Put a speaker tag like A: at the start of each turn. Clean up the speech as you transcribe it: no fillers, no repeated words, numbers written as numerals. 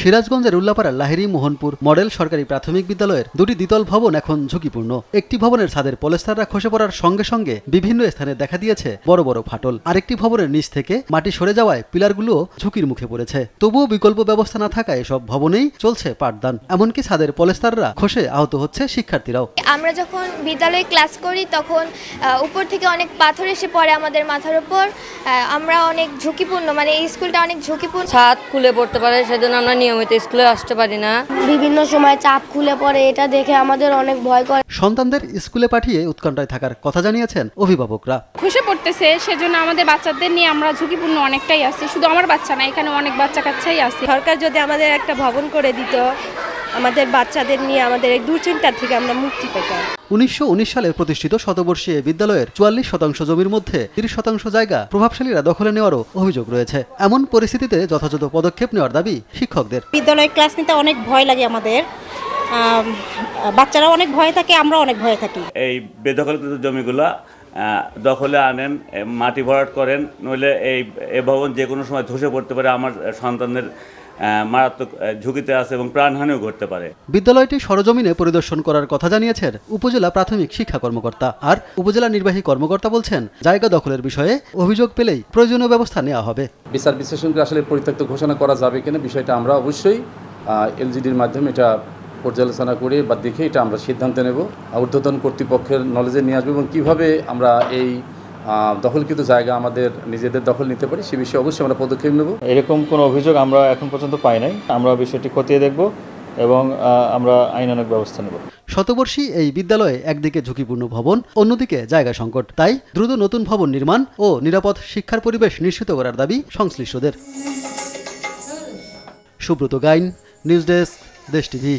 A: সিরাজগঞ্জের উল্লাপাড়ার লাহিড়ী মোহনপুর মডেল সরকারি প্রাথমিক বিদ্যালয়ের দুটি দ্বিতল ভবন এখন ঝুঁকিপূর্ণ। একটি ভবনের ছাদের পলেস্তাররা খসে পড়ার সঙ্গে সঙ্গে বিভিন্ন স্থানে দেখা দিয়েছে বড় বড় ফাটল। আরেকটি ভবনের নিচ থেকে মাটি সরে যাওয়ায় পিলারগুলো ঝুঁকির মুখে পড়েছে। তবুও বিকল্প ব্যবস্থা না থাকায় এসব ভবনেই চলছে পাঠদান। এমনকি ছাদের পলেস্তাররা খসে আহত হচ্ছে শিক্ষার্থীরাও।
B: আমরা যখন বিদ্যালয়ে ক্লাস করি তখন উপর থেকে অনেক পাথর এসে পড়ে আমাদের মাথার উপর। আমরা অনেক ঝুঁকিপূর্ণ, মানে এই স্কুলটা অনেক ঝুঁকিপূর্ণ।
C: ছাদ খুলে পড়তে পারে, সেজন্য আমরা নিয়মিত স্কুলে আসতে পারি না।
D: বিভিন্ন সময় চাপ খুলে পড়ে, এটা দেখে আমাদের অনেক ভয় করে।
A: সন্তানদের স্কুলে পাঠিয়ে উৎকণ্ঠায় থাকার কথা জানিয়েছেন অভিভাবকরা।
E: খসে পড়তেছে, সেজন্য আমাদের বাচ্চাদের নিয়ে আমরা ঝুঁকিপূর্ণ অনেকটাই আছি। শুধু আমার বাচ্চা না, এখানে অনেক বাচ্চা কাচ্চাই আছে।
F: সরকার যদি আমাদের একটা ভবন করে দিত, আমাদের বাচ্চাদের নিয়ে আমাদের এই দুশ্চিন্তার থেকে আমরা মুক্তি পেতাম।
A: 1919 সালে প্রতিষ্ঠিত শতবর্ষী এই বিদ্যালয়ের 44% জমির মধ্যে 30% জায়গা প্রভাবশালীরা দখলে নেওয়ারও অভিযোগ রয়েছে। এমন পরিস্থিতিতে যথাযথ পদক্ষেপ নেওয়ার দাবি শিক্ষকদের।
G: বিদ্যালয়ে ক্লাস নিতে অনেক ভয় লাগে আমাদের, বাচ্চারা অনেক ভয়ে থাকে, আমরা অনেক ভয়ে থাকি।
H: এই বেদখলকৃত জমিগুলা দখলে আনেন, মাটি ভরাট করেন, নইলে এই ভবন যে কোনো সময় ধসে পড়তে পারে। আমার সন্তানদের মারাত্মক ঝুঁকিতে আছে এবং প্রাণহানিও ঘটতে পারে।
A: বিদ্যালয়টি সরজমিনে পরিদর্শন করার কথা জানিয়েছেন উপজেলা প্রাথমিক শিক্ষা কর্মকর্তা। আর উপজেলা নির্বাহী কর্মকর্তা বলছেন, জায়গা দখলের বিষয়ে অভিযোগ পেলেই প্রয়োজনীয় ব্যবস্থা নেওয়া হবে।
I: বিচার বিশ্লেষণকে আসলে পরিত্যক্ত ঘোষণা করা যাবে কিনা বিষয়টা আমরা অবশ্যই এলজিডির মাধ্যমে এটা পর্যালোচনা করে বা দেখে এটা আমরা সিদ্ধান্ত নেব। ঊর্ধ্বতন কর্তৃপক্ষের নলেজে নিয়ে আসবো এবং কীভাবে আমরা এই দখলকৃত জায়গা আমাদের নিজেদের দখল নিতে পারি সে বিষয়ে অবশ্যই আমরা পদক্ষেপ নেব।
J: এরকম কোনো অভিযোগ আমরা এখন পর্যন্ত পাই নাই। আমরা বিষয়টি খতিয়ে দেখব এবং আমরা আইনানুগ ব্যবস্থা নেব।
A: শতবর্ষী এই বিদ্যালয়ে একদিকে ঝুঁকিপূর্ণ ভবন, অন্যদিকে জায়গা সংকট। তাই দ্রুত নতুন ভবন নির্মাণ ও নিরাপদ শিক্ষার পরিবেশ নিশ্চিত করার দাবি সংশ্লিষ্টদের। সুব্রত গাইন, নিউজ ডেস্ক, দেশ টিভি।